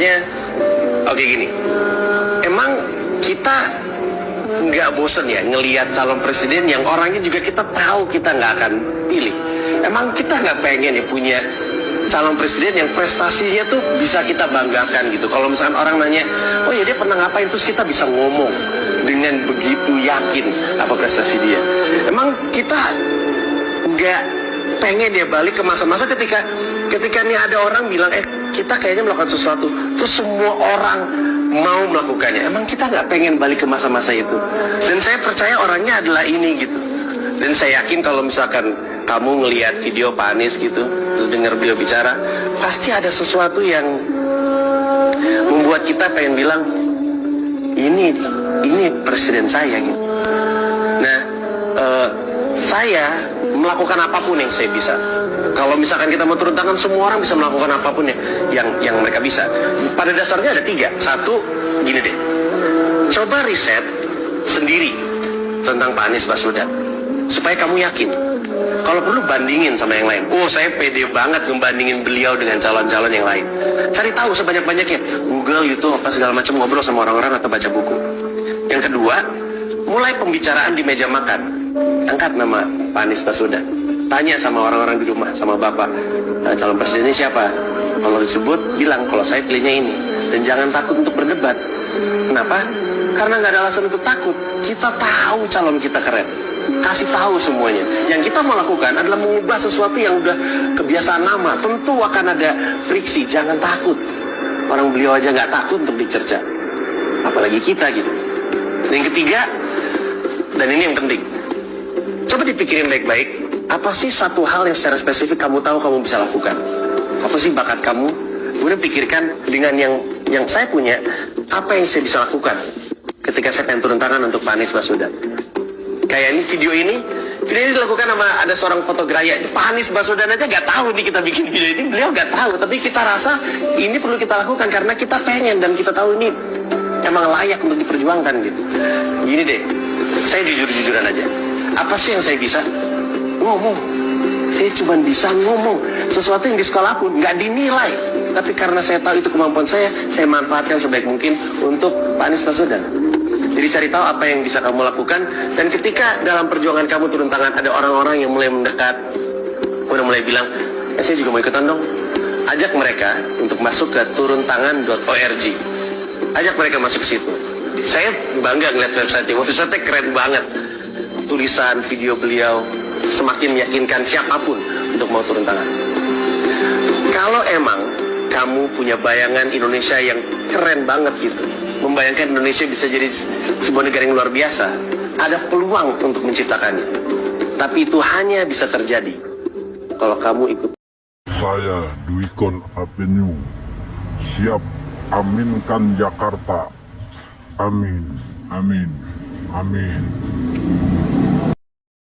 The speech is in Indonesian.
misalnya, oke gini, emang kita nggak bosen ya ngelihat calon presiden yang orangnya juga kita tahu kita nggak akan pilih. Emang kita nggak pengen ya punya calon presiden yang prestasinya tuh bisa kita banggakan gitu. Kalau misalkan orang nanya, oh ya dia pernah ngapain, terus kita bisa ngomong dengan begitu yakin apa prestasi dia. Emang kita nggak pengen dia balik ke masa-masa ketika nih ada orang bilang, kita kayaknya melakukan sesuatu, terus semua orang mau melakukannya. Emang kita nggak pengen balik ke masa-masa itu? Dan saya percaya orangnya adalah ini gitu. Dan saya yakin kalau misalkan kamu ngelihat video Pak Anies gitu, terus dengar beliau bicara, pasti ada sesuatu yang membuat kita pengen bilang, ini presiden saya gitu. Nah, saya melakukan apapun yang saya bisa. Kalau misalkan kita mau turun tangan, semua orang bisa melakukan apapun yang mereka bisa. Pada dasarnya ada 3. Satu, gini deh, coba riset sendiri tentang Pak Anies Baswedan, supaya kamu yakin. Kalau perlu bandingin sama yang lain. Oh, saya pede banget ngebandingin beliau dengan calon-calon yang lain. Cari tahu sebanyak-banyaknya, Google, YouTube, apa segala macam, ngobrol sama orang-orang atau baca buku. Yang kedua, mulai pembicaraan di meja makan. Angkat nama Pak Anies Baswedan. Tanya sama orang-orang di rumah, sama bapak, calon presidennya siapa? Kalau disebut, bilang kalau saya pilihnya ini. Dan jangan takut untuk berdebat. Kenapa? Karena nggak ada alasan untuk takut. Kita tahu calon kita keren. Kasih tahu semuanya. Yang kita mau lakukan adalah mengubah sesuatu yang udah kebiasaan lama. Tentu akan ada friksi. Jangan takut. Orang beliau aja nggak takut untuk dicerca. Apalagi kita gitu. Dan yang ketiga, dan ini yang penting, coba dipikirin baik-baik. Apa sih satu hal yang secara spesifik kamu tahu kamu bisa lakukan? Apa sih bakat kamu? Kemudian pikirkan dengan yang saya punya, apa yang saya bisa lakukan ketika saya pengen turun tangan untuk Pak Anies Baswedan. Kayak ini video ini dilakukan sama ada seorang fotograya. Pak Anies Baswedan aja nggak tahu nih kita bikin video ini, beliau nggak tahu. Tapi kita rasa ini perlu kita lakukan karena kita pengen dan kita tahu ini emang layak untuk diperjuangkan gitu. Gini deh, saya jujur-jujuran aja. Apa sih yang saya bisa? Ngomong. Saya cuma bisa ngomong. Sesuatu yang di sekolah pun nggak dinilai. Tapi karena saya tahu itu kemampuan saya manfaatkan sebaik mungkin untuk Pak Anies Baswedan. Jadi cari tahu apa yang bisa kamu lakukan. Dan ketika dalam perjuangan kamu turun tangan, ada orang-orang yang mulai mendekat, udah mulai bilang, saya juga mau ikutan dong. Ajak mereka untuk masuk ke turuntangan.org. Ajak mereka masuk ke situ. Saya bangga ngeliat website-nya. Website-nya keren banget. Tulisan, video beliau semakin meyakinkan siapapun untuk mau turun tangan. Kalau emang kamu punya bayangan Indonesia yang keren banget gitu, membayangkan Indonesia bisa jadi sebuah negara yang luar biasa, ada peluang untuk menciptakannya. Tapi itu hanya bisa terjadi kalau kamu ikut. Saya Dwikon Avenue siap aminkan Jakarta. Amin, amin, amin.